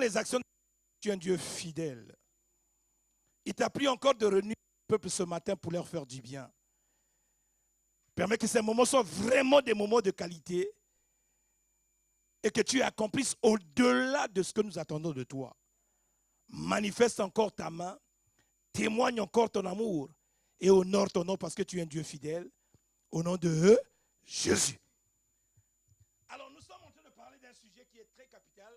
les actions, tu es un Dieu fidèle. Il t'a pris encore de réunir le peuple ce matin pour leur faire du bien. Permets que ces moments soient vraiment des moments de qualité et que tu accomplisses au-delà de ce que nous attendons de toi. Manifeste encore ta main, témoigne encore ton amour et honore ton nom parce que tu es un Dieu fidèle. Au nom de Jésus. Alors nous sommes en train de parler d'un sujet qui est très capital.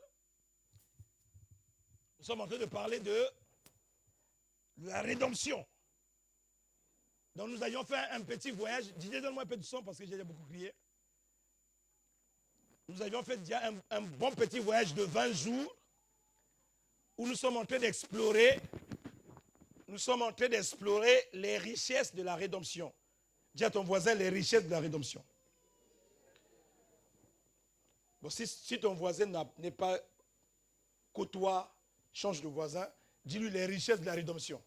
Nous sommes en train de parler de la rédemption. Donc nous avions fait un petit voyage. Didier, donne-moi un peu de son parce que j'ai beaucoup crié. Nous avions fait déjà un bon petit voyage de 20 jours où nous sommes en train d'explorer les richesses de la rédemption. Dis à ton voisin les richesses de la rédemption. Bon, si ton voisin n'est pas côtoie, change de voisin, dis-lui les richesses de la rédemption.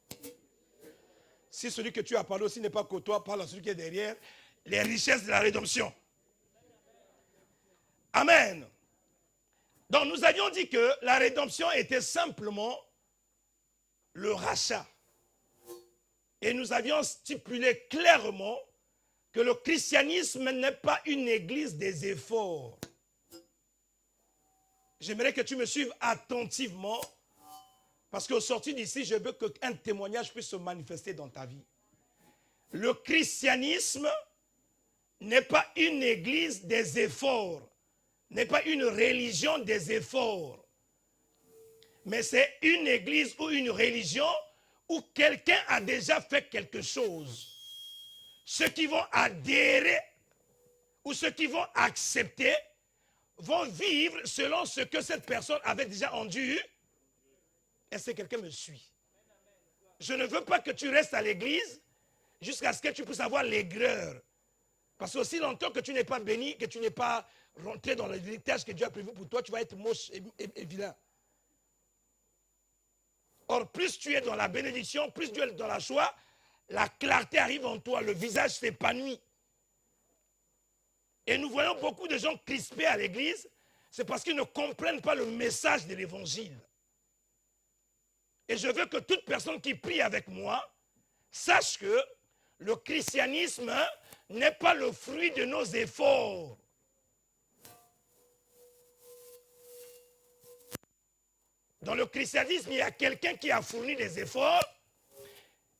Si celui que tu as parlé aussi n'est pas côtoie, parle à celui qui est derrière, les richesses de la rédemption. Amen. Donc nous avions dit que la rédemption était simplement le rachat. Et nous avions stipulé clairement que le christianisme n'est pas une église des efforts. J'aimerais que tu me suives attentivement parce qu'au sortir d'ici, je veux qu'un témoignage puisse se manifester dans ta vie. Le christianisme n'est pas une église des efforts, n'est pas une religion des efforts, mais c'est une église ou une religion où quelqu'un a déjà fait quelque chose. Ceux qui vont adhérer ou ceux qui vont accepter vont vivre selon ce que cette personne avait déjà enduré. Est-ce que quelqu'un me suit? Je ne veux pas que tu restes à l'église jusqu'à ce que tu puisses avoir l'aigreur. Parce que aussi longtemps que tu n'es pas béni, que tu n'es pas rentré dans l'héritage que Dieu a prévu pour toi, tu vas être moche et vilain. Or, plus tu es dans la bénédiction, plus tu es dans la joie, la clarté arrive en toi, le visage s'épanouit. Et nous voyons beaucoup de gens crispés à l'église, c'est parce qu'ils ne comprennent pas le message de l'évangile. Et je veux que toute personne qui prie avec moi sache que le christianisme n'est pas le fruit de nos efforts. Dans le christianisme, il y a quelqu'un qui a fourni des efforts,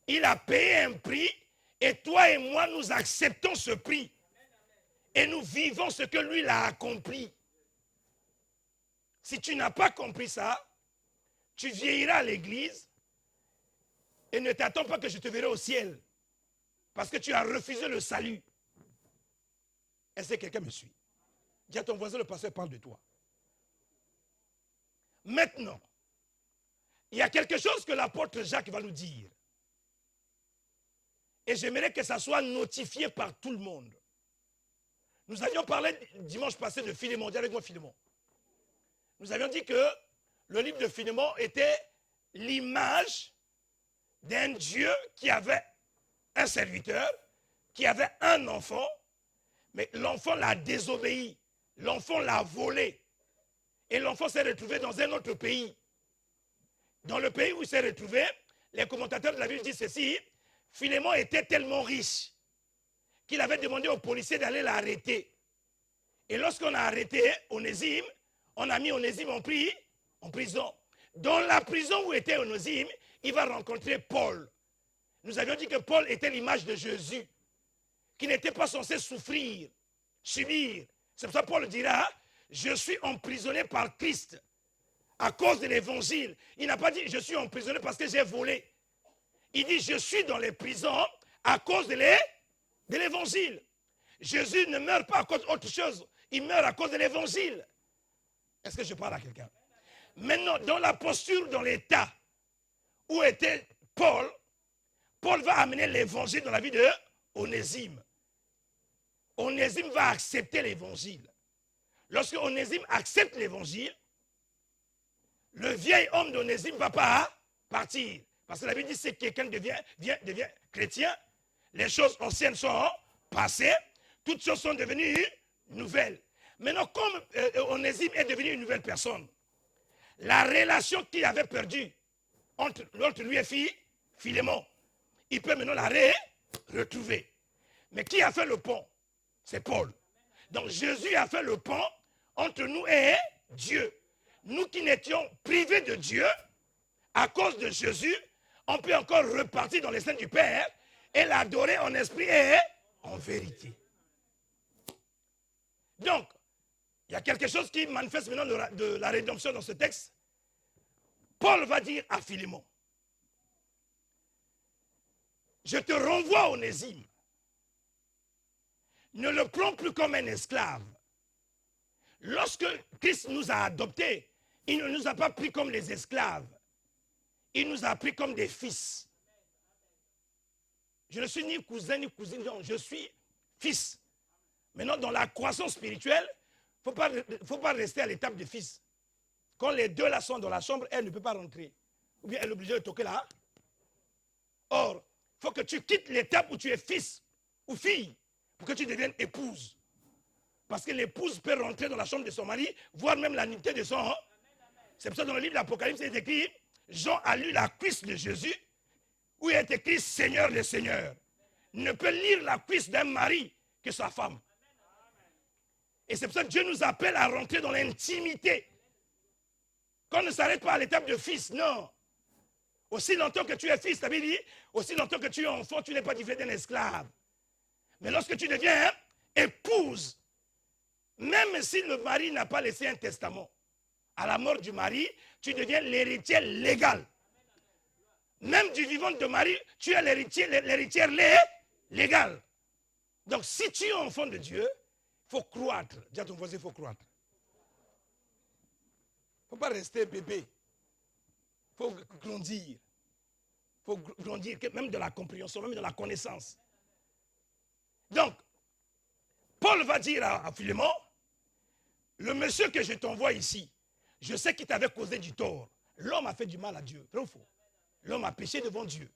il a payé un prix, et toi et moi, nous acceptons ce prix. Et nous vivons ce que lui a accompli. Si tu n'as pas compris ça, tu vieilliras à l'église et ne t'attends pas que je te verrai au ciel. Parce que tu as refusé le salut. Est-ce que quelqu'un me suit? Dis à ton voisin, le pasteur parle de toi. Maintenant, il y a quelque chose que l'apôtre Jacques va nous dire. Et j'aimerais que ça soit notifié par tout le monde. Nous avions parlé dimanche passé de Philémon. Dis avec moi Philémon. Nous avions dit que le livre de Philémon était l'image d'un Dieu qui avait un serviteur, qui avait un enfant, mais l'enfant l'a désobéi, l'enfant l'a volé. Et l'enfant s'est retrouvé dans un autre pays. Dans le pays où il s'est retrouvé, les commentateurs de la Bible disent ceci, Philémon était tellement riche qu'il avait demandé aux policiers d'aller l'arrêter. Et lorsqu'on a arrêté Onésime, on a mis Onésime en prison. Dans la prison où était Onésime, il va rencontrer Paul. Nous avions dit que Paul était l'image de Jésus, qui n'était pas censé souffrir, subir. C'est pour ça que Paul dira, je suis emprisonné par Christ à cause de l'évangile. Il n'a pas dit, je suis emprisonné parce que j'ai volé. Il dit, je suis dans les prisons à cause de l'évangile. Jésus ne meurt pas à cause d'autre chose. Il meurt à cause de l'évangile. Est-ce que je parle à quelqu'un? Maintenant, dans la posture, dans l'état où était Paul, Paul va amener l'évangile dans la vie de Onésime. Onésime va accepter l'évangile. Lorsque Onésime accepte l'évangile, le vieil homme d'Onésime ne va pas partir. Parce que la Bible dit que si quelqu'un devient chrétien, les choses anciennes sont passées, toutes choses sont devenues nouvelles. Maintenant, comme Onésime est devenu une nouvelle personne, la relation qu'il avait perdue entre lui et Philémon. Il peut maintenant la retrouver. Mais qui a fait le pont? C'est Paul. Donc Jésus a fait le pont entre nous et Dieu. Nous qui n'étions privés de Dieu, à cause de Jésus, on peut encore repartir dans les scènes du Père et l'adorer en esprit et en vérité. Donc, il y a quelque chose qui manifeste maintenant de la rédemption dans ce texte. Paul va dire à Philémon, je te renvoie Onésime. Ne le prends plus comme un esclave. Lorsque Christ nous a adoptés, il ne nous a pas pris comme les esclaves. Il nous a pris comme des fils. Je ne suis ni cousin ni cousine, non, je suis fils. Maintenant, dans la croissance spirituelle, il ne faut pas rester à l'étape de fils. Quand les deux là sont dans la chambre, elle ne peut pas rentrer. Ou bien elle est obligée de toquer là. Or, il faut que tu quittes l'étape où tu es fils ou fille pour que tu deviennes épouse. Parce que l'épouse peut rentrer dans la chambre de son mari, voire même la nudité de son. C'est pour ça que dans le livre de l'Apocalypse, il est écrit, Jean a lu la cuisse de Jésus, où il est écrit Seigneur des Seigneurs. Ne peut lire la cuisse d'un mari que sa femme. Et c'est pour ça que Dieu nous appelle à rentrer dans l'intimité. Qu'on ne s'arrête pas à l'étape de fils, non. Aussi longtemps que tu es fils, tu avais dit, aussi longtemps que tu es enfant, tu n'es pas différent d'un esclave. Mais lorsque tu deviens épouse, même si le mari n'a pas laissé un testament, à la mort du mari, tu deviens l'héritier légal. Même du vivant de mari, tu es l'héritière légale. Donc si tu es enfant de Dieu, il faut croître. Dis à ton voisin, il faut croître. Il ne faut pas rester bébé. Il faut grandir. Il faut grandir, même de la compréhension, même de la connaissance. Donc, Paul va dire à Philémon, le monsieur que je t'envoie ici, je sais qu'il t'avait causé du tort. L'homme a fait du mal à Dieu. Vrai ou faux? L'homme a péché devant Dieu.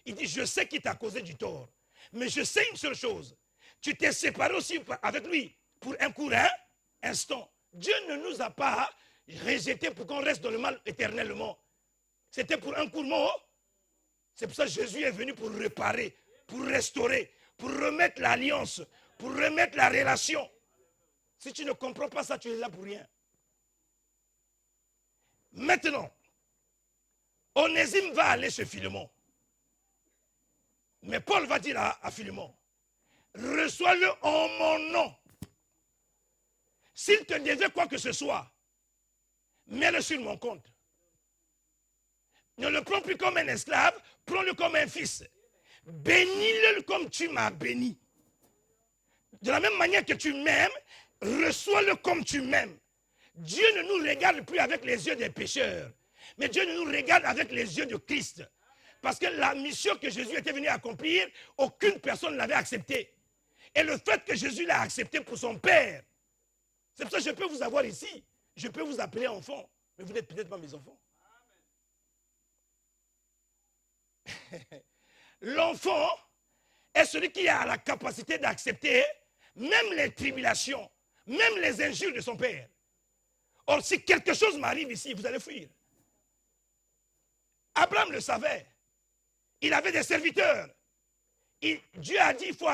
Il dit, je sais qu'il t'a causé du tort. Mais je sais une seule chose. Tu t'es séparé aussi avec lui pour un court instant. Dieu ne nous a pas rejetés pour qu'on reste dans le mal éternellement. C'était pour un court moment. C'est pour ça que Jésus est venu pour réparer, pour restaurer, pour remettre l'alliance, pour remettre la relation. Si tu ne comprends pas ça, tu es là pour rien. Maintenant, Onésime va aller chez Philémon. Mais Paul va dire à Philémon, reçois-le en mon nom. S'il te devait quoi que ce soit, mets-le sur mon compte. Ne le prends plus comme un esclave, prends-le comme un fils. Bénis-le comme tu m'as béni. De la même manière que tu m'aimes, reçois-le comme tu m'aimes. Dieu ne nous regarde plus avec les yeux des pécheurs, mais Dieu nous regarde avec les yeux de Christ. Parce que la mission que Jésus était venu accomplir, aucune personne ne l'avait acceptée. Et le fait que Jésus l'a accepté pour son Père, c'est pour ça que je peux vous avoir ici. Je peux vous appeler enfant, mais vous n'êtes peut-être pas mes enfants. L'enfant est celui qui a la capacité d'accepter même les tribulations, même les injures de son père. Or, si quelque chose m'arrive ici, vous allez fuir. Abraham le savait. Il avait des serviteurs. Dieu a dit il faut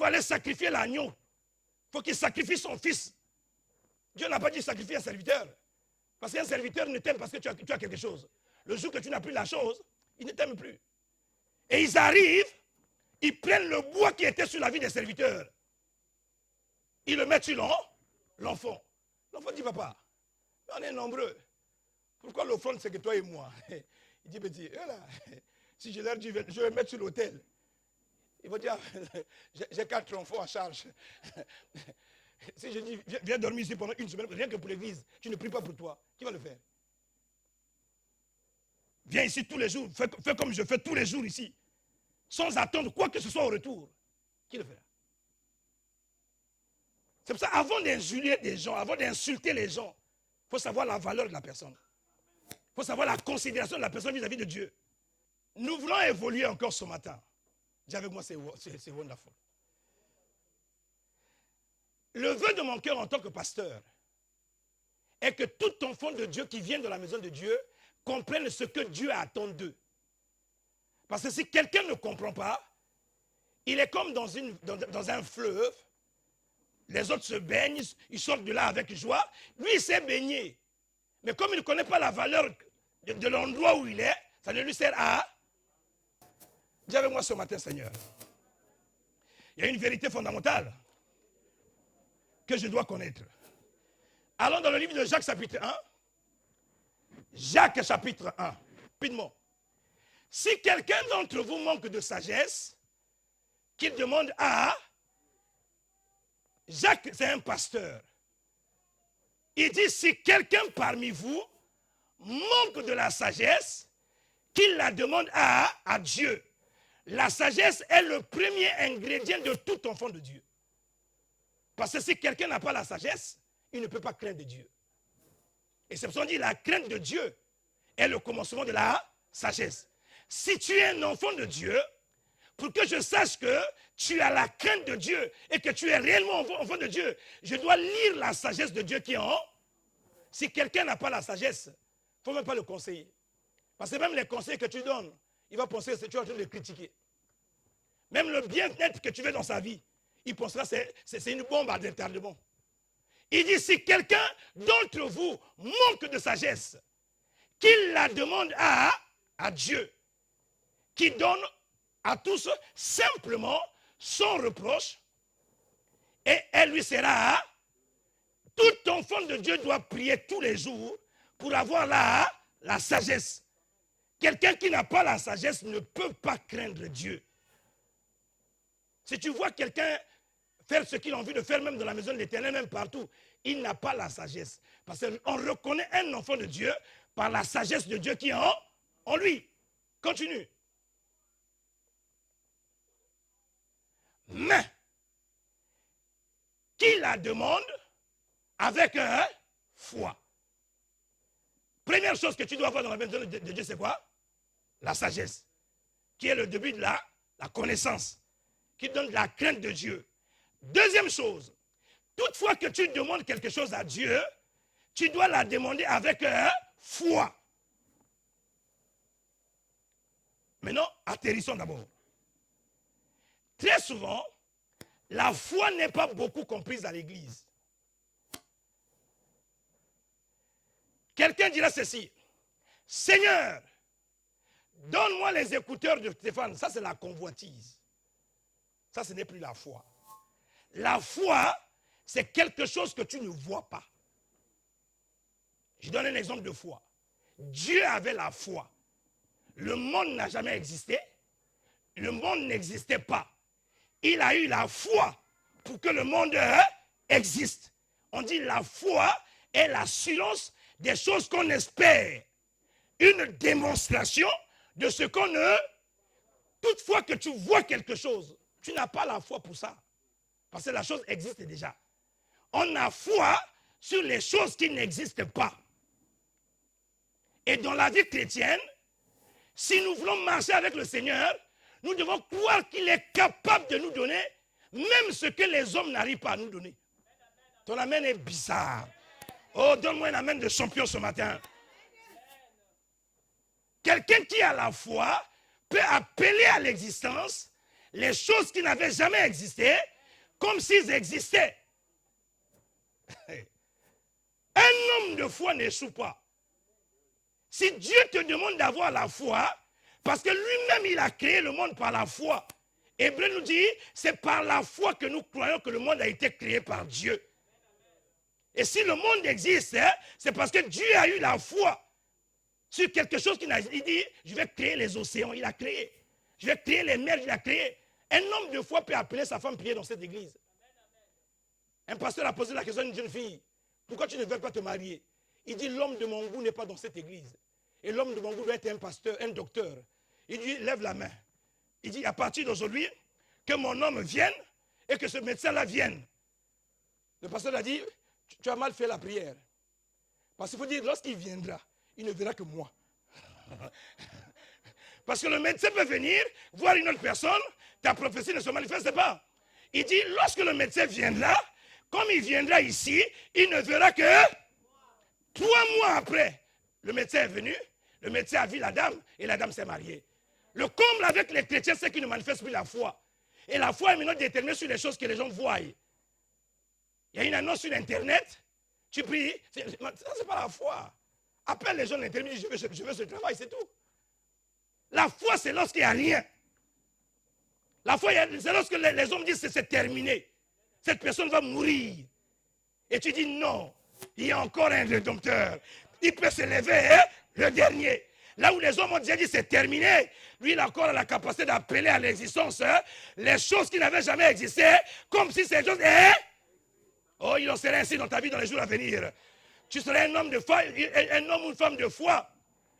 aller sacrifier l'agneau. Il faut qu'il sacrifie son fils. Dieu n'a pas dit sacrifier un serviteur. Parce qu'un serviteur ne t'aime parce que tu as quelque chose. Le jour que tu n'as plus la chose, il ne t'aime plus. Et ils arrivent, ils prennent le bois qui était sur la vie des serviteurs. Ils le mettent sur l'enfant. L'enfant dit, papa, on est nombreux. Pourquoi l'offrande, c'est que toi et moi? Il dit, petit, là, si je leur dis, je vais le mettre sur l'autel. Ils vont dire, j'ai 4 enfants à charge. Si je dis, viens dormir ici pendant une semaine, rien que pour l'église, tu ne pries pas pour toi, qui va le faire? Viens ici tous les jours, fais comme je fais tous les jours ici, sans attendre quoi que ce soit au retour. Qui le fera? C'est pour ça, avant d'injurier des gens, avant d'insulter les gens, il faut savoir la valeur de la personne. Il faut savoir la considération de la personne vis-à-vis de Dieu. Nous voulons évoluer encore ce matin. Dis avec moi, c'est wonderful. Le vœu de mon cœur en tant que pasteur est que tout enfant de Dieu qui vient dans la maison de Dieu comprenne ce que Dieu attend d'eux. Parce que si quelqu'un ne comprend pas, il est comme dans un fleuve, les autres se baignent, ils sortent de là avec joie. Lui, il s'est baigné. Mais comme il ne connaît pas la valeur de l'endroit où il est, ça ne lui sert à... Dis avec moi ce matin, Seigneur. Il y a une vérité fondamentale que je dois connaître. Allons dans le livre de Jacques chapitre 1. Jacques chapitre 1. Rapidement. Si quelqu'un d'entre vous manque de sagesse, qu'il demande à... Jacques, c'est un pasteur. Il dit, si quelqu'un parmi vous manque de la sagesse, qu'il la demande à Dieu. La sagesse est le premier ingrédient de tout enfant de Dieu. Parce que si quelqu'un n'a pas la sagesse, il ne peut pas craindre Dieu. Et c'est pour ça qu'on dit, la crainte de Dieu est le commencement de la sagesse. Si tu es un enfant de Dieu, pour que je sache que tu as la crainte de Dieu et que tu es réellement enfant de Dieu, je dois lire la sagesse de Dieu qui est en haut. Si quelqu'un n'a pas la sagesse, il ne faut même pas le conseiller. Parce que même les conseils que tu donnes, il va penser que tu es en train de le critiquer. Même le bien-être que tu veux dans sa vie, il pensera que c'est une bombe à retardement. Il dit, si quelqu'un d'entre vous manque de sagesse, qu'il la demande à Dieu, qui donne à tous simplement sans reproche, et elle lui sera. Tout enfant de Dieu doit prier tous les jours pour avoir la sagesse. Quelqu'un qui n'a pas la sagesse ne peut pas craindre Dieu. Si tu vois quelqu'un faire ce qu'il a envie de faire, même dans la maison de l'Éternel, même partout, il n'a pas la sagesse. Parce qu'on reconnaît un enfant de Dieu par la sagesse de Dieu qui est en lui. Continue. Mais, qui la demande avec foi. Première chose que tu dois avoir dans la maison de Dieu, c'est quoi? La sagesse, qui est le début de la connaissance, qui donne la crainte de Dieu. Deuxième chose, toutefois que tu demandes quelque chose à Dieu, tu dois la demander avec foi. Maintenant, atterrissons d'abord. Très souvent, la foi n'est pas beaucoup comprise à l'église. Quelqu'un dira ceci, Seigneur, donne-moi les écouteurs de Stéphane. Ça, c'est la convoitise. Ça, ce n'est plus la foi. La foi, c'est quelque chose que tu ne vois pas. Je donne un exemple de foi. Dieu avait la foi. Le monde n'a jamais existé. Le monde n'existait pas. Il a eu la foi pour que le monde existe. On dit la foi est l'assurance des choses qu'on espère. Une démonstration de ce qu'on ne... Toutefois que tu vois quelque chose, tu n'as pas la foi pour ça. Parce que la chose existe déjà. On a foi sur les choses qui n'existent pas. Et dans la vie chrétienne, si nous voulons marcher avec le Seigneur, nous devons croire qu'il est capable de nous donner même ce que les hommes n'arrivent pas à nous donner. Ton amen est bizarre. Oh, donne-moi un amen de champion ce matin. Quelqu'un qui a la foi peut appeler à l'existence les choses qui n'avaient jamais existé comme s'ils existaient. Un homme de foi n'échoue pas. Si Dieu te demande d'avoir la foi, parce que lui-même il a créé le monde par la foi. Hébreu nous dit, c'est par la foi que nous croyons que le monde a été créé par Dieu. Et si le monde existe, c'est parce que Dieu a eu la foi sur quelque chose qu'il a dit. Il dit, je vais créer les océans, il a créé. Je vais créer les mers, il a créé. Un homme de foi peut appeler sa femme prier dans cette église. Un pasteur a posé la question à une jeune fille, pourquoi tu ne veux pas te marier? Il dit, l'homme de mon goût n'est pas dans cette église. Et l'homme de mon goût doit être un pasteur, un docteur. Il dit, lève la main. Il dit, à partir d'aujourd'hui, que mon homme vienne et que ce médecin-là vienne. Le pasteur a dit, tu as mal fait la prière. Parce qu'il faut dire, lorsqu'il viendra, il ne verra que moi. Parce que le médecin peut venir, voir une autre personne, ta prophétie ne se manifeste pas. Il dit, lorsque le médecin viendra, comme il viendra ici, il ne verra que 3 mois après, le médecin est venu, le médecin a vu la dame et la dame s'est mariée. Le comble avec les chrétiens, c'est qu'ils ne manifestent plus la foi. Et la foi est maintenant déterminée sur les choses que les gens voient. Il y a une annonce sur Internet, tu pries, ça c'est pas la foi. Appelle les gens de l'Internet, je veux ce travail, c'est tout. La foi, c'est lorsqu'il n'y a rien. La foi, c'est lorsque les hommes disent que c'est terminé. Cette personne va mourir. Et tu dis non, il y a encore un rédempteur. Il peut se lever, hein, le dernier. Là où les hommes ont déjà dit c'est terminé, lui il a encore la capacité d'appeler à l'existence hein, les choses qui n'avaient jamais existé, comme si ces choses... Hein? Oh, il en serait ainsi dans ta vie dans les jours à venir. Tu serais un homme ou une femme de foi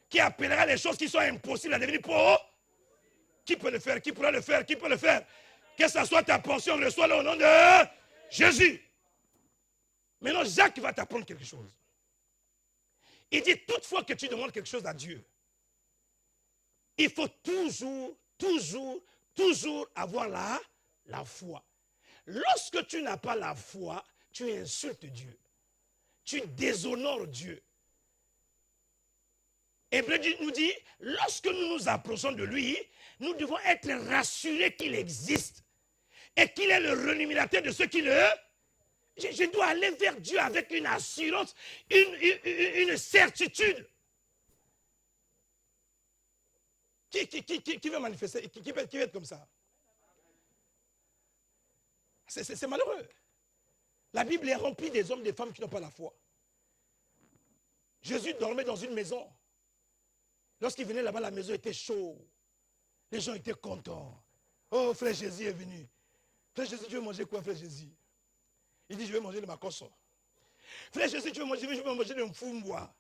qui appellera les choses qui sont impossibles à devenir pour... Qui peut le faire? Qui pourra le faire? Qui peut le faire? Que ce soit ta pension, reçois-le au nom de Jésus. Maintenant, Jacques va t'apprendre quelque chose. Il dit, toutefois que tu demandes quelque chose à Dieu, il faut toujours avoir la foi. Lorsque tu n'as pas la foi, tu insultes Dieu. Tu déshonores Dieu. Hébreu nous dit, lorsque nous nous approchons de lui, nous devons être rassurés qu'il existe et qu'il est le rémunérateur de ceux qui le... Je dois aller vers Dieu avec une assurance, une certitude. Qui veut manifester, qui veut être comme ça? C'est malheureux. La Bible est remplie des hommes et des femmes qui n'ont pas la foi. Jésus dormait dans une maison. Lorsqu'il venait là-bas, la maison était chaude. Les gens étaient contents. Oh, frère Jésus est venu. Frère Jésus, tu veux manger quoi, frère Jésus? Il dit, je vais manger de ma cosso. Frère Jésus, tu veux manger, je vais manger de mfumbois.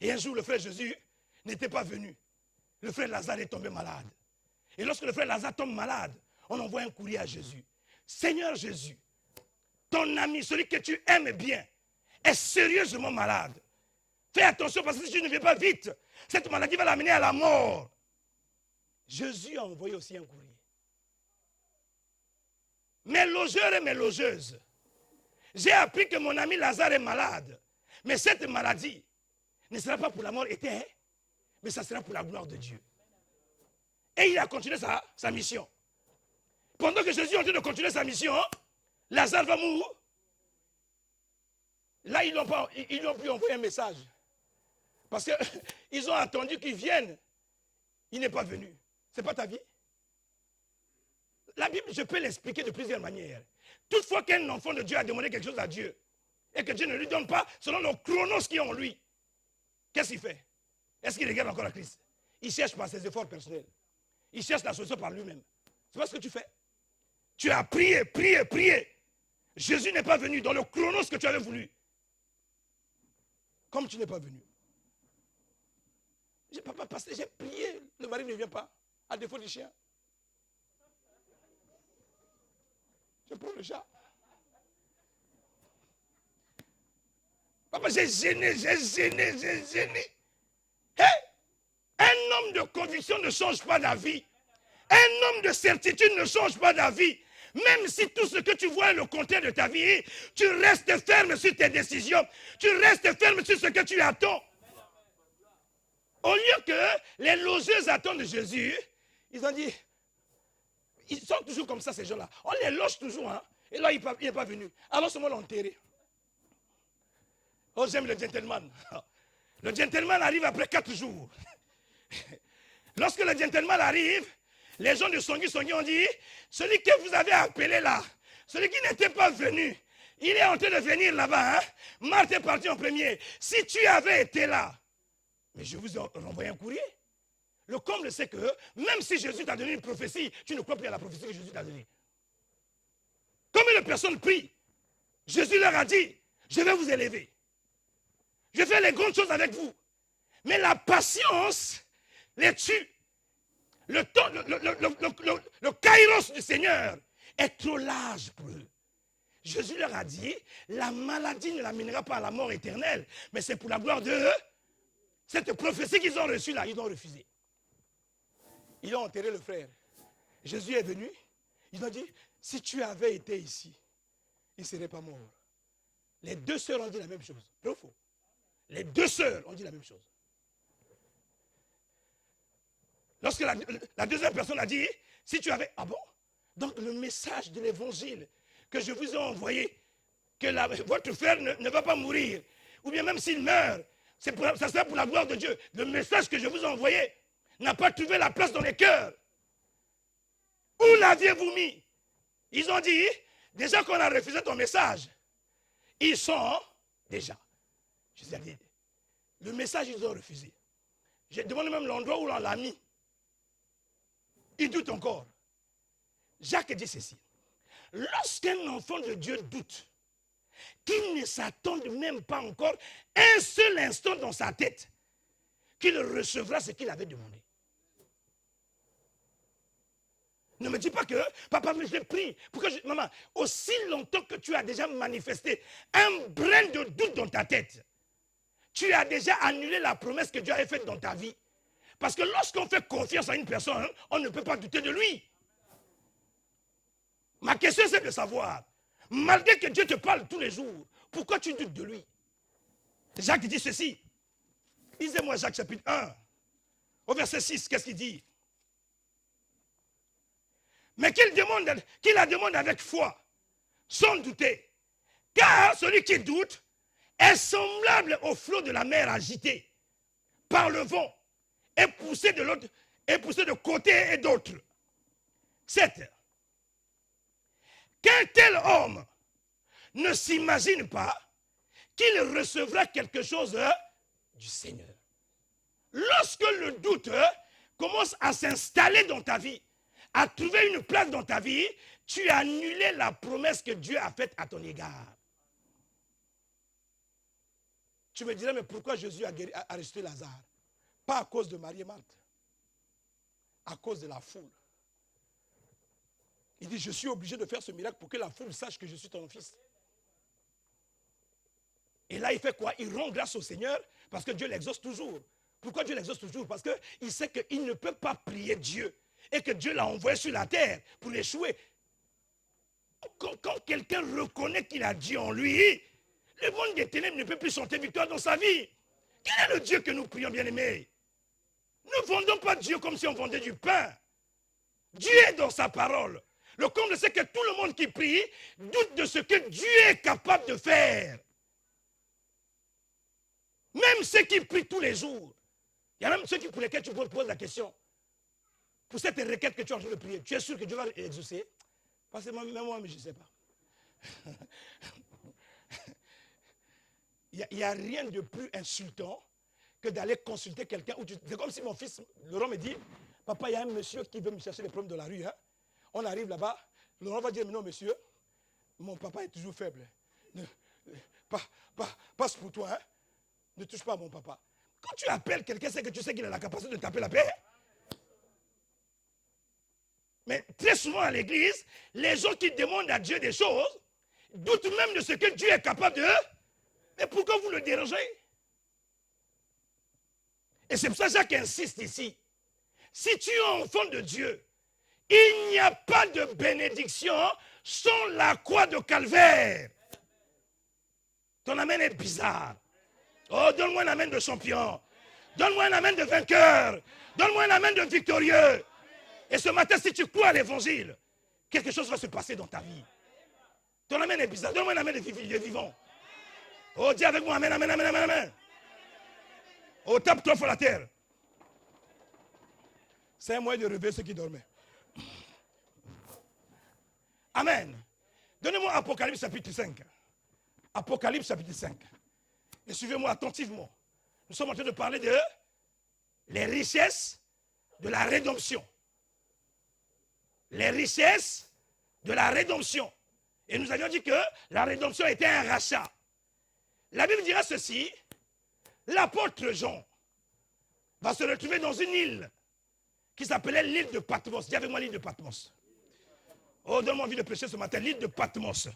Et un jour, le frère Jésus n'était pas venu. Le frère Lazare est tombé malade. Et lorsque le frère Lazare tombe malade, on envoie un courrier à Jésus. Seigneur Jésus, ton ami, celui que tu aimes bien, est sérieusement malade. Fais attention parce que si tu ne viens pas vite, cette maladie va l'amener à la mort. Jésus a envoyé aussi un courrier. Mes logeurs et mes logeuses, j'ai appris que mon ami Lazare est malade. Mais cette maladie ne sera pas pour la mort éternelle, mais ça sera pour la gloire de Dieu. Et il a continué sa mission. Pendant que Jésus est en train de continuer sa mission, Lazare va mourir. Là, ils n'ont pu envoyer un message. Parce qu'ils ont attendu qu'il vienne. Il n'est pas venu. Ce n'est pas ta vie. La Bible, je peux l'expliquer de plusieurs manières. Toutefois qu'un enfant de Dieu a demandé quelque chose à Dieu et que Dieu ne lui donne pas selon le chronos qui est en lui, qu'est-ce qu'il fait? Est-ce qu'il regarde encore à Christ? Il cherche par ses efforts personnels. Il cherche la solution par lui-même. C'est pas ce que tu fais. Tu as prié, prié, prié. Jésus n'est pas venu dans le chronos que tu avais voulu. Comme tu n'es pas venu. J'ai prié, le mari ne vient pas, à défaut du chien. Je prends le chat. Papa, j'ai gêné. Hey! Un homme de conviction ne change pas d'avis. Un homme de certitude ne change pas d'avis. Même si tout ce que tu vois est le contraire de ta vie, tu restes ferme sur tes décisions. Tu restes ferme sur ce que tu attends. Au lieu que les logeuses attendent Jésus, ils ont dit, ils sont toujours comme ça ces gens-là. On les loge toujours, hein. Et là, il n'est pas venu. Alors, ce moment l'enterré. Oh, j'aime le gentleman. Le gentleman arrive après 4 jours. Lorsque le gentleman arrive, les gens de Songui ont dit, celui que vous avez appelé là, celui qui n'était pas venu, il est en train de venir là-bas. Hein? Marthe est parti en premier. Si tu avais été là, mais je vous ai renvoyé un courrier. Le comble, c'est que même si Jésus t'a donné une prophétie, tu ne crois plus à la prophétie que Jésus t'a donnée. Combien de personnes prient? Jésus leur a dit, je vais vous élever. Je vais faire les grandes choses avec vous. Mais la patience les tue. Le kairos du Seigneur est trop large pour eux. Jésus leur a dit, la maladie ne l'amènera pas à la mort éternelle, mais c'est pour la gloire de eux. Cette prophétie qu'ils ont reçue là, ils ont refusé. Ils ont enterré le frère. Jésus est venu. Ils ont dit, si tu avais été ici, il ne serait pas mort. Les deux sœurs ont dit la même chose. Vrai ou faux? Les deux sœurs ont dit la même chose. Lorsque la deuxième personne a dit, si tu avais... Ah bon? Donc le message de l'évangile que je vous ai envoyé, que votre frère ne va pas mourir, ou bien même s'il meurt, ça sera pour la gloire de Dieu. Le message que je vous ai envoyé n'a pas trouvé la place dans les cœurs. Où l'aviez-vous mis? Ils ont dit, déjà qu'on a refusé ton message, ils sont déjà. Je vous ai dit, le message, ils ont refusé. Je demande même l'endroit où l'on l'a mis. Ils doutent encore. Jacques dit ceci. Lorsqu'un enfant de Dieu doute, qu'il ne s'attende même pas encore un seul instant dans sa tête, qu'il recevra ce qu'il avait demandé. Ne me dis pas que, papa, je l'ai pris. Pourquoi maman, aussi longtemps que tu as déjà manifesté un brin de doute dans ta tête, tu as déjà annulé la promesse que Dieu avait faite dans ta vie. Parce que lorsqu'on fait confiance à une personne, on ne peut pas douter de lui. Ma question, c'est de savoir, malgré que Dieu te parle tous les jours, pourquoi tu doutes de lui? Jacques dit ceci. Lisez-moi Jacques chapitre 1, au verset 6, qu'est-ce qu'il dit? Mais qu'il la demande avec foi, sans douter. Car celui qui doute est semblable au flot de la mer agité par le vent et poussé de côté et d'autre. 7. Qu'un tel homme ne s'imagine pas qu'il recevra quelque chose du Seigneur. Lorsque le doute commence à s'installer dans ta vie, à trouver une place dans ta vie, tu as annulé la promesse que Dieu a faite à ton égard. Tu me dirais, mais pourquoi Jésus a ressuscité Lazare? Pas à cause de Marie et Marthe, à cause de la foule. Il dit, je suis obligé de faire ce miracle pour que la foule sache que je suis ton fils. Et là, il fait quoi? Il rend grâce au Seigneur parce que Dieu l'exauce toujours. Pourquoi Dieu l'exauce toujours? Parce qu'il sait qu'il ne peut pas prier Dieu et que Dieu l'a envoyé sur la terre pour échouer. Quand quelqu'un reconnaît qu'il a Dieu en lui, le monde des ténèbres ne peut plus chanter victoire dans sa vie. Quel est le Dieu que nous prions, bien-aimés? Ne vendons pas Dieu comme si on vendait du pain. Dieu est dans sa parole. Le comble, c'est que tout le monde qui prie doute de ce que Dieu est capable de faire. Même ceux qui prient tous les jours. Il y a même ceux pour lesquels tu poses la question. Pour cette requête que tu es en train de prier, tu es sûr que Dieu va exaucer? Parce que même moi, mais je ne sais pas. Il n'y a rien de plus insultant que d'aller consulter quelqu'un. C'est comme si mon fils, Laurent, me dit, papa, il y a un monsieur qui veut me chercher les problèmes de la rue. Hein? On arrive là-bas, Laurent va dire, mais non, monsieur, mon papa est toujours faible. Passe pour toi, hein? Ne touche pas à mon papa. Quand tu appelles quelqu'un, c'est que tu sais qu'il a la capacité de taper la paix. Mais très souvent à l'église, les gens qui demandent à Dieu des choses doutent même de ce que Dieu est capable de. Mais pourquoi vous le dérangez? Et c'est pour ça que Jacques insiste ici. Si tu es enfant de Dieu, il n'y a pas de bénédiction sans la croix de Calvaire. Ton amen est bizarre. Oh, donne-moi un amen de champion. Donne-moi un amen de vainqueur. Donne-moi un amen de victorieux. Et ce matin, si tu crois à l'évangile, quelque chose va se passer dans ta vie. Ton amen est bizarre. Donne-moi un amen de vivant. Oh, dis avec moi, amen, amen, amen, amen, amen. Oh, tape trois fois la terre. C'est un moyen de réveiller ceux qui dormaient. Amen. Donnez-moi Apocalypse chapitre 5. Apocalypse chapitre 5. Et suivez-moi attentivement. Nous sommes en train de parler de les richesses de la rédemption. Les richesses de la rédemption. Et nous avions dit que la rédemption était un rachat. La Bible dira ceci, l'apôtre Jean va se retrouver dans une île qui s'appelait l'île de Patmos. Dis avec moi l'île de Patmos. Oh, donne-moi envie de prêcher ce matin, l'île de Patmos.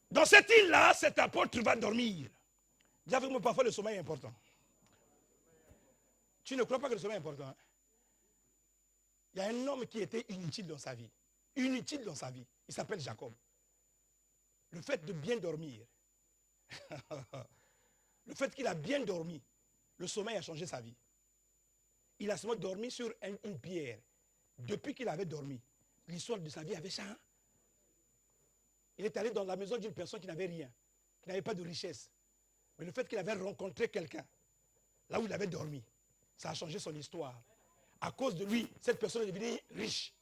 Dans cette île-là, cet apôtre va dormir. Dis avec moi, parfois le sommeil est important. Tu ne crois pas que le sommeil est important, hein? Il y a un homme qui était inutile dans sa vie. Inutile dans sa vie. Il s'appelle Jacob. le fait de bien dormir, le fait qu'il a bien dormi, le sommeil a changé sa vie. Il a seulement dormi sur une pierre. Depuis qu'il avait dormi, l'histoire de sa vie avait changé. Il est allé dans la maison d'une personne qui n'avait rien, qui n'avait pas de richesse. Mais le fait qu'il avait rencontré quelqu'un, là où il avait dormi, ça a changé son histoire. À cause de lui, cette personne est devenue riche.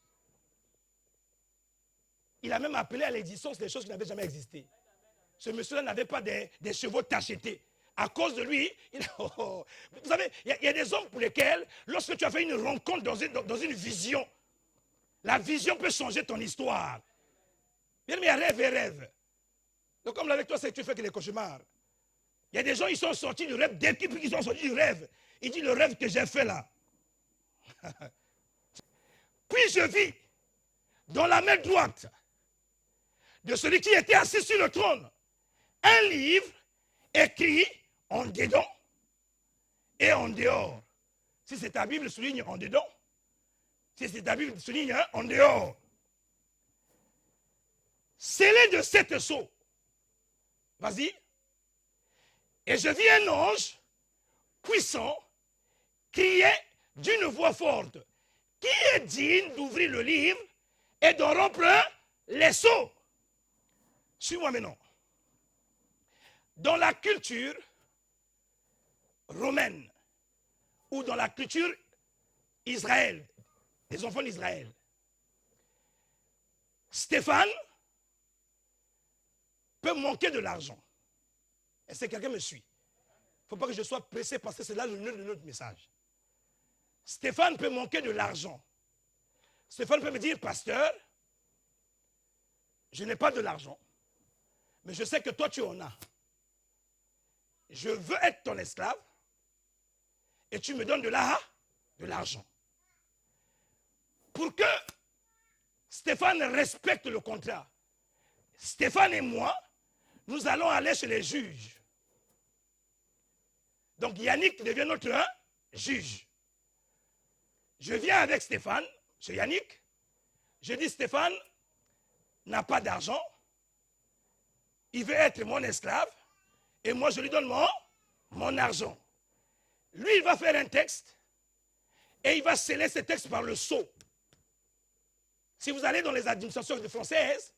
Il a même appelé à l'existence des choses qui n'avaient jamais existé. Ce monsieur-là n'avait pas des chevaux tachetés. À cause de lui, vous savez, il y a des hommes pour lesquels, lorsque tu as fait une rencontre dans une vision, la vision peut changer ton histoire. Bien, mais il y a rêve et rêve. Donc comme avec toi, c'est que tu fais que les cauchemars. Il y a des gens, ils sont sortis du rêve, dès qu'ils sont sortis du rêve, il dit le rêve que j'ai fait là. Puis je vis dans la main droite de celui qui était assis sur le trône un livre écrit en dedans et en dehors. Si c'est ta Bible, souligne en dedans. Si c'est ta Bible, souligne en dehors. Scellé de 7 sceaux. Vas-y. Et je vis un ange puissant crier d'une voix forte. Qui est digne d'ouvrir le livre et d'en rompre les sceaux? Suis-moi maintenant. Dans la culture romaine ou dans la culture Israël, des enfants d'Israël, Stéphane peut manquer de l'argent. Est-ce que quelqu'un me suit? Il ne faut pas que je sois pressé parce que c'est là le nœud de notre message. Stéphane peut manquer de l'argent. Stéphane peut me dire, pasteur, je n'ai pas de l'argent, mais je sais que toi tu en as. Je veux être ton esclave et tu me donnes de l'argent. Pour que Stéphane respecte le contrat, Stéphane et moi, nous allons aller chez les juges. Donc Yannick devient notre juge. Je viens avec Stéphane, chez Yannick. Je dis Stéphane n'a pas d'argent. Il veut être mon esclave. Et moi, je lui donne mon argent. Lui, il va faire un texte. Et il va sceller ce texte par le sceau. Si vous allez dans les administrations françaises,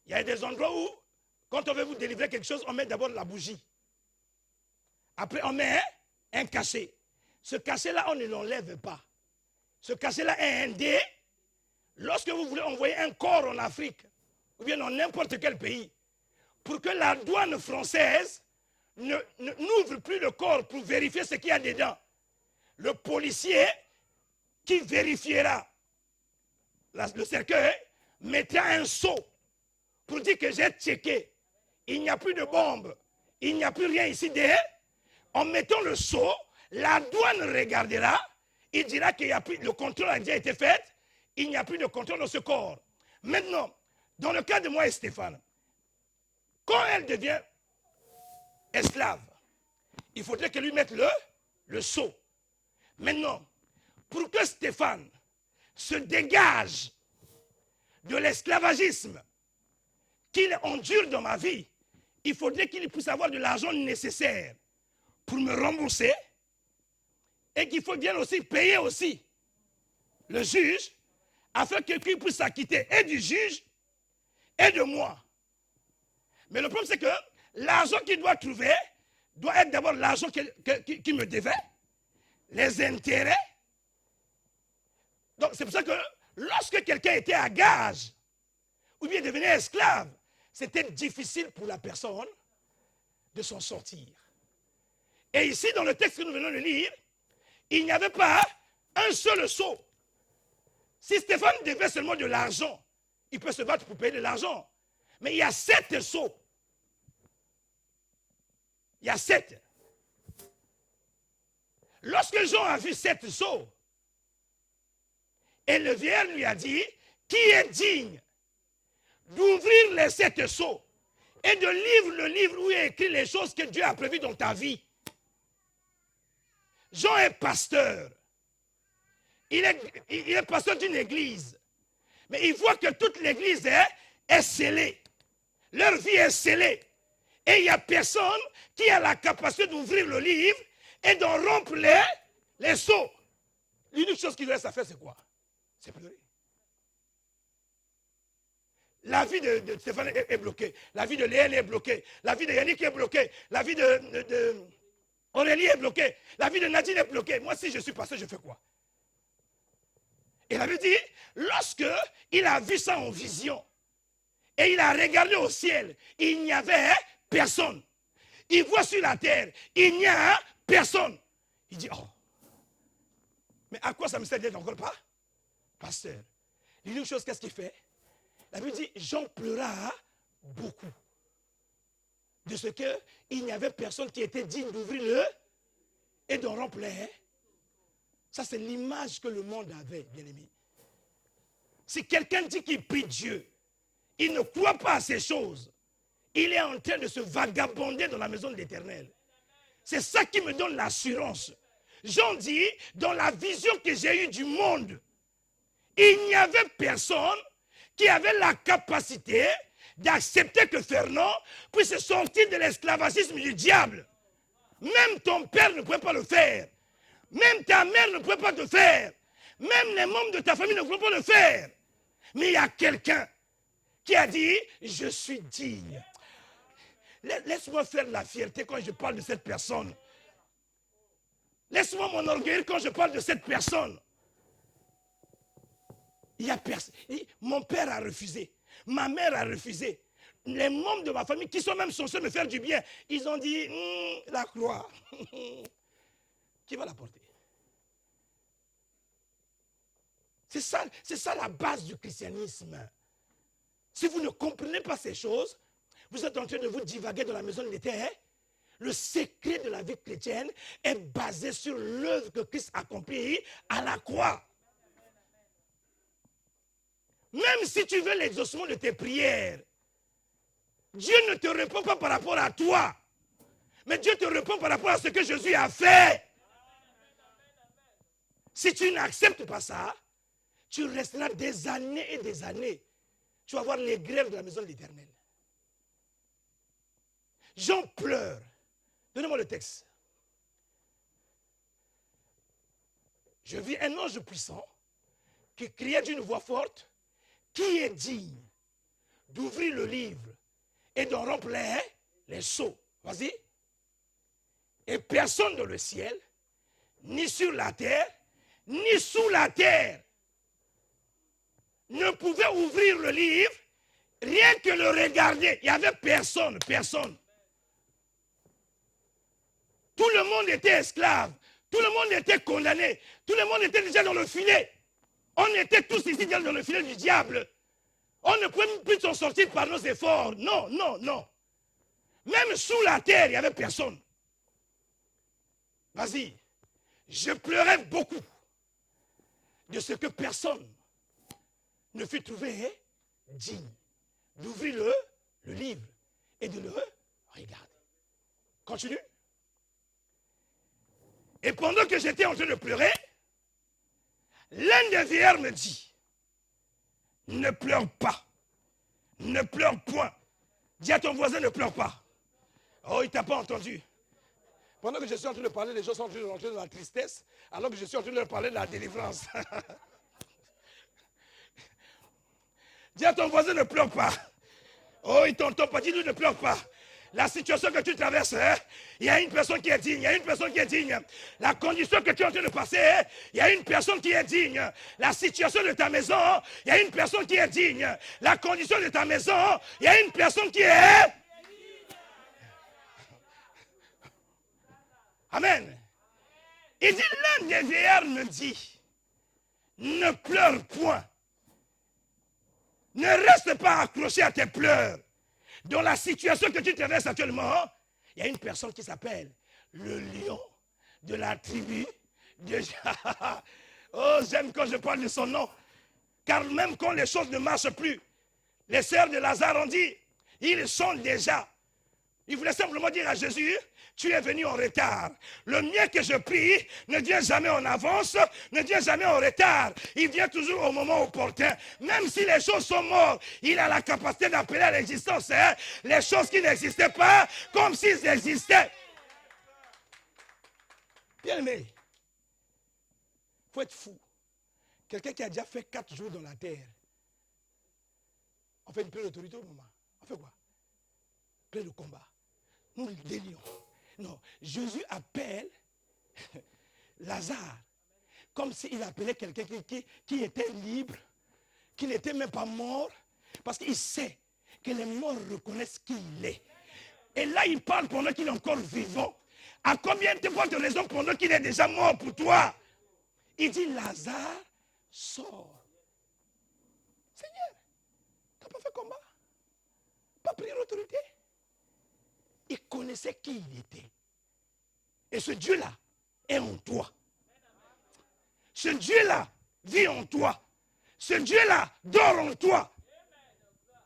il y a des endroits où, quand on veut vous délivrer quelque chose, on met d'abord la bougie. Après, on met un cachet. Ce cachet-là, on ne l'enlève pas. Ce cachet-là est un dé. Lorsque vous voulez envoyer un corps en Afrique, ou bien dans n'importe quel pays, pour que la douane française n'ouvre plus le corps pour vérifier ce qu'il y a dedans, le policier qui vérifiera le cercueil mettra un sceau pour dire que j'ai checké. Il n'y a plus de bombe, il n'y a plus rien ici derrière. En mettant le sceau, la douane regardera, il dira que le contrôle a déjà été fait, il n'y a plus de contrôle dans ce corps. Maintenant, dans le cas de moi et Stéphane, quand elle devient esclave, il faudrait qu'elle lui mette le sceau. Maintenant, pour que Stéphane se dégage de l'esclavagisme qu'il endure dans ma vie, il faudrait qu'il puisse avoir de l'argent nécessaire pour me rembourser et qu'il faut bien aussi payer aussi le juge afin qu'il puisse s'acquitter et du juge et de moi. Mais le problème c'est que l'argent qu'il doit trouver doit être d'abord l'argent qu'il me devait, les intérêts. Donc c'est pour ça que lorsque quelqu'un était à gage ou bien devenait esclave, c'était difficile pour la personne de s'en sortir. Et ici, dans le texte que nous venons de lire, il n'y avait pas un seul sceau. Si Stéphane devait seulement de l'argent, il peut se battre pour payer de l'argent. Mais il y a 7 sceaux. Il y a 7. Lorsque Jean a vu 7 sceaux, et le vieillard lui a dit, qui est digne d'ouvrir les 7 sceaux et de lire le livre où il est écrit les choses que Dieu a prévues dans ta vie? Jean est pasteur. Il est pasteur d'une église. Mais il voit que toute l'église est scellée. leur vie est scellée. Et il n'y a personne qui a la capacité d'ouvrir le livre et d'en rompre les sceaux. L'unique chose qu'il reste à faire, c'est quoi? C'est pleurer. La vie de Stéphane est bloquée. La vie de Léel est bloquée. La vie de Yannick est bloquée. La vie de Aurélie est bloquée. La vie de Nadine est bloquée. Moi, si je suis passé, je fais quoi? Et la Bible dit, lorsque il a vu ça en vision, et il a regardé au ciel, il n'y avait personne. Il voit sur la terre, il n'y a personne. Il dit, oh, mais à quoi ça me sert d'être encore pas pasteur? L'unique chose, qu'est-ce qu'il fait? La Bible dit, Jean pleura beaucoup. De ce qu'il n'y avait personne qui était digne d'ouvrir le et d'en remplir. Ça, c'est l'image que le monde avait, bien aimé. Si quelqu'un dit qu'il prie Dieu, il ne croit pas à ces choses, il est en train de se vagabonder dans la maison de l'Éternel. C'est ça qui me donne l'assurance. Jean dit, dans la vision que j'ai eue du monde, il n'y avait personne qui avait la capacité d'accepter que Fernand puisse sortir de l'esclavagisme du diable. Même ton père ne pouvait pas le faire. Même ta mère ne pouvait pas le faire. Même les membres de ta famille ne pouvaient pas le faire. Mais il y a quelqu'un qui a dit, je suis digne. Laisse-moi faire de la fierté quand je parle de cette personne. Laisse-moi m'enorgueillir quand je parle de cette personne. Il y a personne. Mon père a refusé. Ma mère a refusé. Les membres de ma famille qui sont même censés me faire du bien, ils ont dit, la croix. Qui va la porter? C'est ça la base du christianisme. Si vous ne comprenez pas ces choses, vous êtes en train de vous divaguer dans la maison de l'Éternel. Le secret de la vie chrétienne est basé sur l'œuvre que Christ accomplit à la croix. Même si tu veux l'exaucement de tes prières, Dieu ne te répond pas par rapport à toi, mais Dieu te répond par rapport à ce que Jésus a fait. Si tu n'acceptes pas ça, tu resteras des années et des années. Tu vas voir les grèves de la maison de l'Éternel. Jean pleure. Donnez-moi le texte. Je vis un ange puissant qui criait d'une voix forte, qui est digne d'ouvrir le livre et d'en remplir les sceaux. Vas-y. Et personne dans le ciel, ni sur la terre, ni sous la terre, ne pouvait ouvrir le livre, rien que le regarder. Il n'y avait personne. Tout le monde était esclave. Tout le monde était condamné. Tout le monde était déjà dans le filet. On était tous ici dans le filet du diable. On ne pouvait plus s'en sortir par nos efforts. Non. Même sous la terre, il n'y avait personne. Vas-y. Je pleurais beaucoup de ce que personne ne fut trouvé digne d'ouvrir le livre et de le regarder. Continue. Et pendant que j'étais en train de pleurer, l'un des vieillards me dit, ne pleure pas, ne pleure point. Dis à ton voisin, ne pleure pas. Oh, il ne t'a pas entendu. Pendant que je suis en train de parler, les gens sont en train de rentrer dans la tristesse, alors que je suis en train de leur parler de la délivrance. Dis à ton voisin, ne pleure pas. Oh, il t'entend pas, dis-lui, ne pleure pas. La situation que tu traverses, il y a une personne qui est digne, il y a une personne qui est digne. La condition que tu es en train de passer, il y a une personne qui est digne. La situation de ta maison, il y a une personne qui est digne. La condition de ta maison, il y a une personne qui est... Amen. Il dit, l'un des vieillards me dit, ne pleure point. Ne reste pas accroché à tes pleurs. Dans la situation que tu traverses actuellement, il y a une personne qui s'appelle le lion de la tribu de... Oh, j'aime quand je parle de son nom. Car même quand les choses ne marchent plus, les sœurs de Lazare ont dit, ils sont déjà Il voulait simplement dire à Jésus, tu es venu en retard. Le mien que je prie ne vient jamais en avance, ne vient jamais en retard. Il vient toujours au moment opportun. Même si les choses sont mortes, il a la capacité d'appeler à l'existence les choses qui n'existaient pas comme s'ils existaient. Bien aimé, il faut être fou. Quelqu'un qui a déjà fait 4 jours dans la terre. On fait une pleine d'autorité au moment. On fait quoi? Plein de combat. Nous délions. Non, Jésus appelle Lazare comme s'il appelait quelqu'un qui était libre, qui n'était même pas mort, parce qu'il sait que les morts reconnaissent qui il est. Et là, il parle pendant qu'il est encore vivant. À combien de fois de raison pendant qu'il est déjà mort pour toi? Il dit, Lazare, sort. Seigneur, tu n'as pas fait combat? Pas pris l'autorité? Il connaissait qui il était. Et ce Dieu-là est en toi. Ce Dieu-là vit en toi. Ce Dieu-là dort en toi.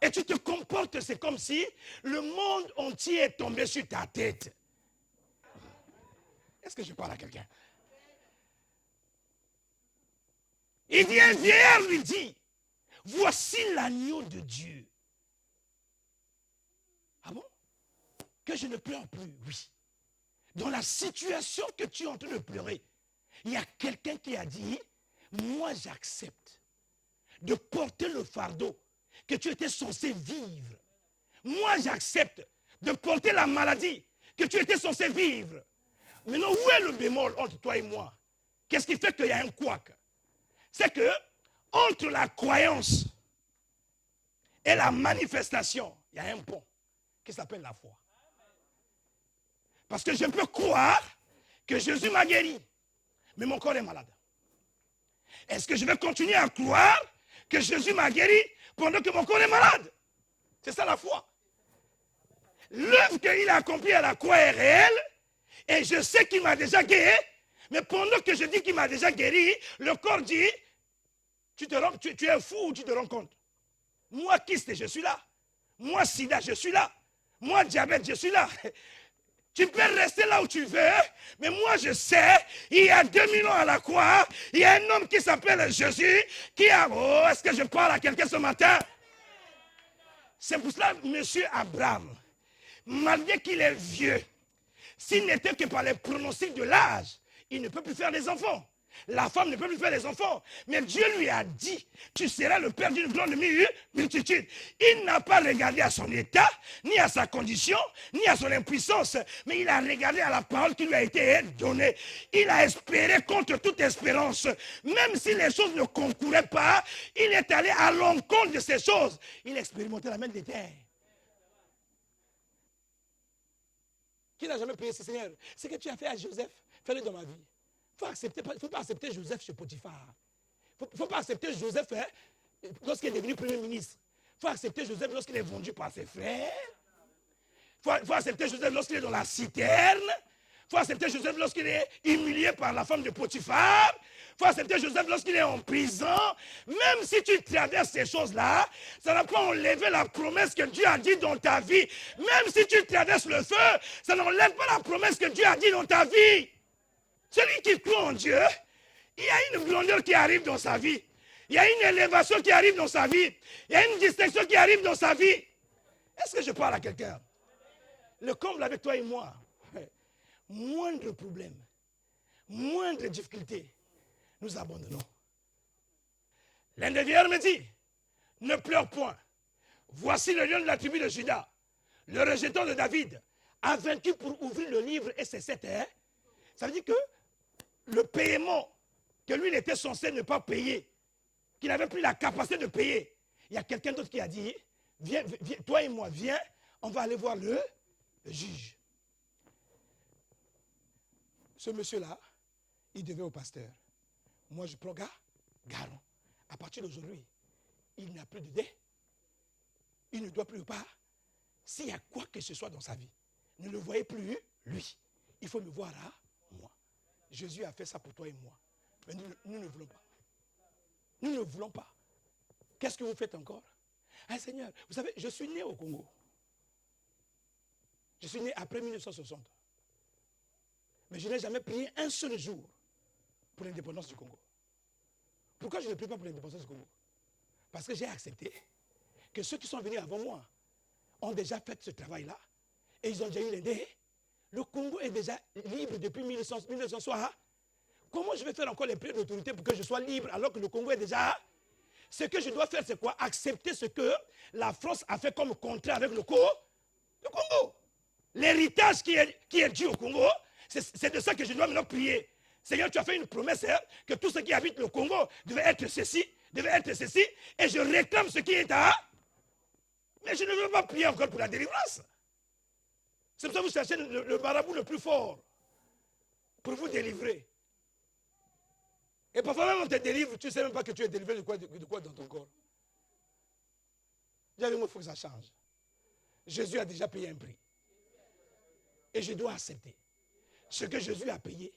Et tu te comportes, c'est comme si le monde entier est tombé sur ta tête. Est-ce que je parle à quelqu'un? Il dit, un vieillard lui dit, voici l'agneau de Dieu. Ah bon? Que je ne pleure plus, oui. Dans la situation que tu es en train de pleurer, il y a quelqu'un qui a dit, moi j'accepte de porter le fardeau que tu étais censé vivre. Moi j'accepte de porter la maladie que tu étais censé vivre. Maintenant, où est le bémol entre toi et moi? Qu'est-ce qui fait qu'il y a un couac? C'est que entre la croyance et la manifestation, il y a un pont qui s'appelle la foi. Parce que je peux croire que Jésus m'a guéri, mais mon corps est malade. Est-ce que je vais continuer à croire que Jésus m'a guéri pendant que mon corps est malade? C'est ça la foi. L'œuvre qu'il a accomplie à la croix est réelle, et je sais qu'il m'a déjà guéri, mais pendant que je dis qu'il m'a déjà guéri, le corps dit, tu es fou ou tu te rends compte? Moi, kyste, je suis là. Moi, sida, je suis là. Moi, diabète, je suis là. Tu peux rester là où tu veux, mais moi je sais, il y a 2000 ans à la croix, il y a un homme qui s'appelle Jésus, qui a... Oh, est-ce que je parle à quelqu'un ce matin? C'est pour cela, monsieur Abraham, malgré qu'il est vieux, s'il n'était que par les pronostics de l'âge, il ne peut plus faire des enfants. La femme ne peut plus faire des enfants. Mais Dieu lui a dit, tu seras le père d'une grande multitude. Il n'a pas regardé à son état, ni à sa condition, ni à son impuissance, mais il a regardé à la parole qui lui a été donnée. Il a espéré contre toute espérance. Même si les choses ne concouraient pas, il est allé à l'encontre de ces choses. Il a expérimenté la main des terres. Qui n'a jamais prié ce Seigneur? Ce que tu as fait à Joseph, fais-le dans ma vie. Il ne faut pas accepter Joseph chez Potiphar. Il ne faut pas accepter Joseph lorsqu'il est devenu premier ministre. Il faut accepter Joseph lorsqu'il est vendu par ses frères. Il faut accepter Joseph lorsqu'il est dans la citerne. Il faut accepter Joseph lorsqu'il est humilié par la femme de Potiphar. Il faut accepter Joseph lorsqu'il est en prison. Même si tu traverses ces choses-là, ça n'a pas enlevé la promesse que Dieu a dit dans ta vie. Même si tu traverses le feu, ça n'enlève pas la promesse que Dieu a dit dans ta vie. Celui qui croit en Dieu, il y a une grandeur qui arrive dans sa vie. Il y a une élévation qui arrive dans sa vie. Il y a une distinction qui arrive dans sa vie. Est-ce que je parle à quelqu'un? Le comble avec toi et moi, moindre problème, moindre difficulté, nous abandonnons. L'un des vieillards me dit, ne pleure point. Voici le lion de la tribu de Juda, le rejeton de David, a vaincu pour ouvrir le livre et c'est cette. Ça veut dire que le paiement que lui, il était censé ne pas payer, qu'il n'avait plus la capacité de payer. Il y a quelqu'un d'autre qui a dit, viens, toi et moi, viens, on va aller voir le juge. Ce monsieur-là, il devait au pasteur. Moi, je prends garant. À partir d'aujourd'hui, il n'a plus de dette. Il ne doit plus pas. S'il y a quoi que ce soit dans sa vie, ne le voyez plus, lui. Il faut me voir à moi. Jésus a fait ça pour toi et moi. Mais nous ne voulons pas. Nous ne voulons pas. Qu'est-ce que vous faites encore? Ah Seigneur, vous savez, je suis né au Congo. Je suis né après 1960. Mais je n'ai jamais prié un seul jour pour l'indépendance du Congo. Pourquoi je ne prie pas pour l'indépendance du Congo? Parce que j'ai accepté que ceux qui sont venus avant moi ont déjà fait ce travail-là et ils ont déjà eu l'idée. Le Congo est déjà libre depuis 1960. Comment je vais faire encore les prières d'autorité pour que je sois libre alors que le Congo est déjà... Ce que je dois faire, c'est quoi? Accepter ce que la France a fait comme contrat avec le Congo. L'héritage qui est dû au Congo, c'est de ça que je dois maintenant prier. Seigneur, tu as fait une promesse que tous ceux qui habitent le Congo devaient être ceci, et je réclame ce qui est à... Mais je ne veux pas prier encore pour la délivrance. C'est pour ça que vous cherchez le marabout le plus fort pour vous délivrer. Et parfois même on te délivre, tu ne sais même pas que tu es délivré de quoi dans ton corps. Dis avec moi, il faut que ça change. Jésus a déjà payé un prix. Et je dois accepter ce que Jésus a payé.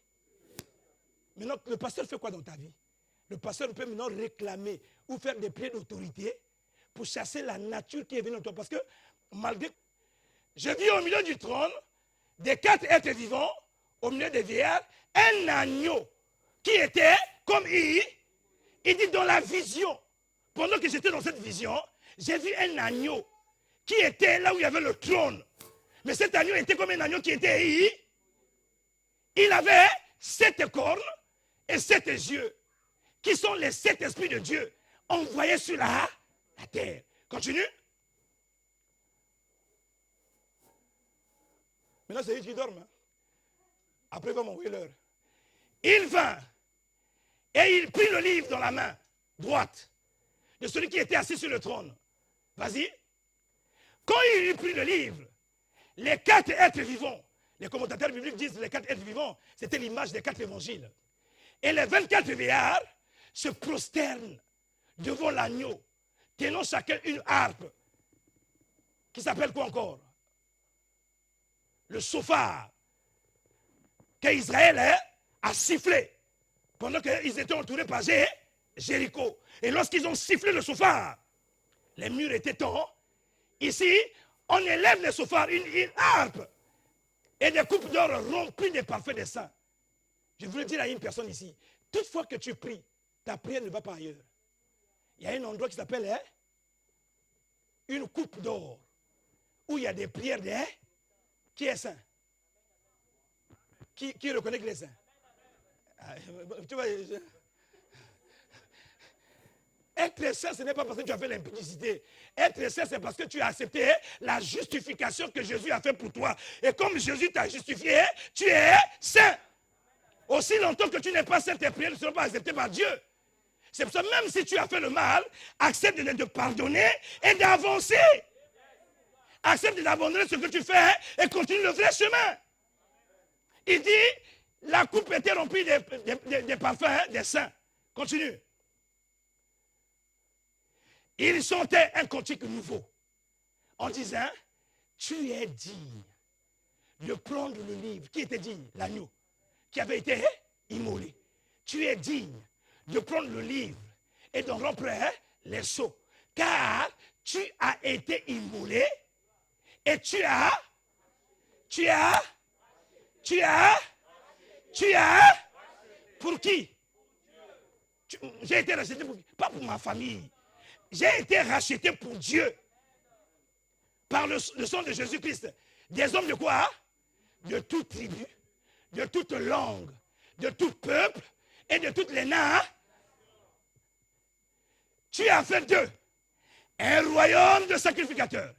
Maintenant, le pasteur fait quoi dans ta vie? Le pasteur peut maintenant réclamer ou faire des prières d'autorité pour chasser la nature qui est venue en toi. Parce que malgré... Je vis au milieu du trône, des 4 êtres vivants, au milieu des vieillards, un agneau qui était comme il dit dans la vision. Pendant que j'étais dans cette vision, j'ai vu un agneau qui était là où il y avait le trône. Mais cet agneau était comme un agneau qui était... Il avait 7 cornes et 7 yeux, qui sont les 7 esprits de Dieu envoyés sur la terre. Continue. Maintenant, c'est lui qui dorment. Après, il va m'envoyer l'heure. Il vint et il prit le livre dans la main droite de celui qui était assis sur le trône. Vas-y. Quand il eut pris le livre, les 4 êtres vivants, les commentateurs bibliques disent les 4 êtres vivants, c'était l'image des 4 évangiles. Et les 24 vieillards se prosternent devant l'agneau, tenant chacun une harpe, qui s'appelle quoi encore? Le shofar, qu'Israël a sifflé pendant qu'ils étaient entourés par Jéricho. Et lorsqu'ils ont sifflé le shofar, les murs étaient tendus. Ici, on élève le shofar, une harpe, et des coupes d'or remplies des parfums des saints. Je voulais dire à une personne ici, toutefois que tu pries, ta prière ne va pas ailleurs. Il y a un endroit qui s'appelle une coupe d'or, où il y a des prières qui est saint. Qui reconnaît qu'il est saint? Tu vois, être saint, ce n'est pas parce que tu as fait l'impudicité. Être saint, c'est parce que tu as accepté la justification que Jésus a fait pour toi. Et comme Jésus t'a justifié, tu es saint. Aussi longtemps que tu n'es pas saint, tes prières ne seront pas acceptées par Dieu. C'est pour ça, même si tu as fait le mal, accepte de pardonner et d'avancer. Accepte d'abandonner ce que tu fais et continue le vrai chemin. Il dit, la coupe était remplie des parfums des saints. Continue. Il chantait un cantique nouveau en disant, tu es digne de prendre le livre. Qui était digne? L'agneau qui avait été immolé. Tu es digne de prendre le livre et d'en rompre les sceaux. Car tu as été immolé et tu as pour qui? J'ai été racheté pour qui? Pas pour ma famille. J'ai été racheté pour Dieu. Par le sang de Jésus-Christ. Des hommes de quoi? De toute tribu, de toute langue, de tout peuple et de toutes les nations. Tu as fait d'eux un royaume de sacrificateurs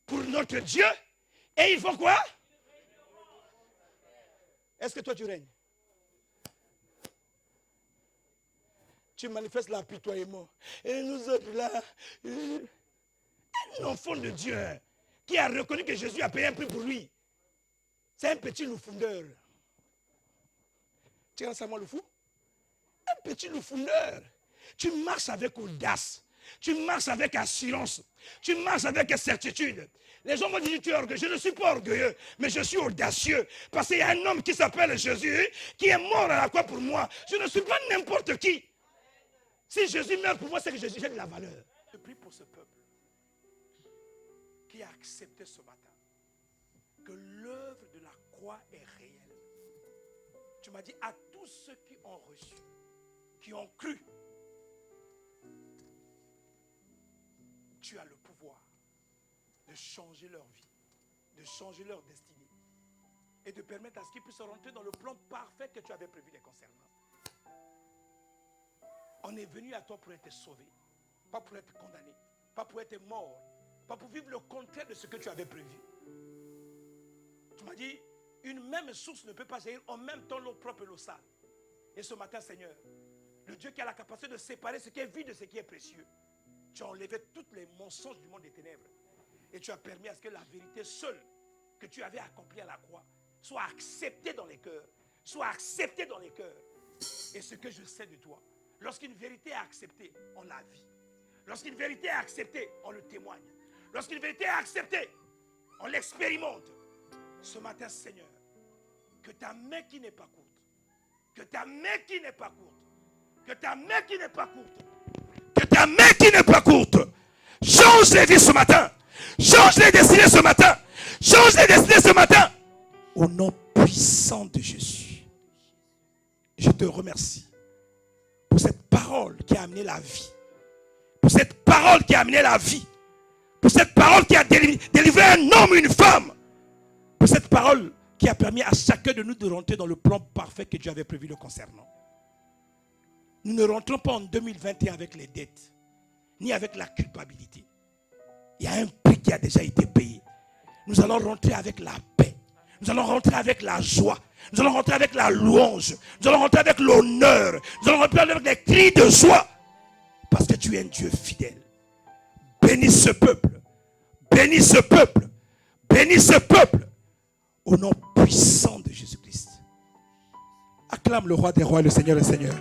pour notre Dieu. Et ils font quoi? Est-ce que toi tu règnes? Tu manifestes l'apitoiement. Et nous autres là, un enfant de Dieu qui a reconnu que Jésus a payé un prix pour lui. C'est un petit loufondeur. Tu vois ça, moi, le fou? Un petit loufondeur. Tu marches avec audace. Tu marches avec assurance. Tu marches avec certitude. Les gens vont dire tu es orgueilleux. Je ne suis pas orgueilleux, mais je suis audacieux. Parce qu'il y a un homme qui s'appelle Jésus, qui est mort à la croix pour moi. Je ne suis pas n'importe qui. Si Jésus meurt pour moi, c'est que Jésus j'ai de la valeur. Je prie pour ce peuple qui a accepté ce matin que l'œuvre de la croix est réelle. Tu m'as dit à tous ceux qui ont reçu, qui ont cru, tu as le pouvoir de changer leur vie, de changer leur destinée et de permettre à ce qu'ils puissent rentrer dans le plan parfait que tu avais prévu les concernant. On est venu à toi pour être sauvé, pas pour être condamné, pas pour être mort, pas pour vivre le contraire de ce que tu avais prévu. Tu m'as dit, une même source ne peut pas jaillir en même temps l'eau propre et l'eau sale. Et ce matin, Seigneur, le Dieu qui a la capacité de séparer ce qui est vide de ce qui est précieux, tu as enlevé tous les mensonges du monde des ténèbres. Et tu as permis à ce que la vérité seule que tu avais accomplie à la croix soit acceptée dans les cœurs. Soit acceptée dans les cœurs. Et ce que je sais de toi, lorsqu'une vérité est acceptée, on la vit. Lorsqu'une vérité est acceptée, on le témoigne. Lorsqu'une vérité est acceptée, on l'expérimente. Ce matin, Seigneur, que ta main qui n'est pas courte, que ta main qui n'est pas courte, que ta main qui n'est pas courte, que ta main qui n'est pas courte, change les vies ce matin, change les destinées ce matin, change les destinées ce matin, au nom puissant de Jésus. Je te remercie pour cette parole qui a amené la vie, pour cette parole qui a amené la vie, pour cette parole qui a délivré un homme, une femme, pour cette parole qui a permis à chacun de nous de rentrer dans le plan parfait que Dieu avait prévu le concernant. Nous ne rentrons pas en 2021 avec les dettes, ni avec la culpabilité. Il y a un prix qui a déjà été payé. Nous allons rentrer avec la paix. Nous allons rentrer avec la joie. Nous allons rentrer avec la louange. Nous allons rentrer avec l'honneur. Nous allons rentrer avec les cris de joie. Parce que tu es un Dieu fidèle. Bénis ce peuple. Bénis ce peuple. Bénis ce peuple. Au nom puissant de Jésus-Christ. Acclame le roi des rois et le Seigneur des seigneurs.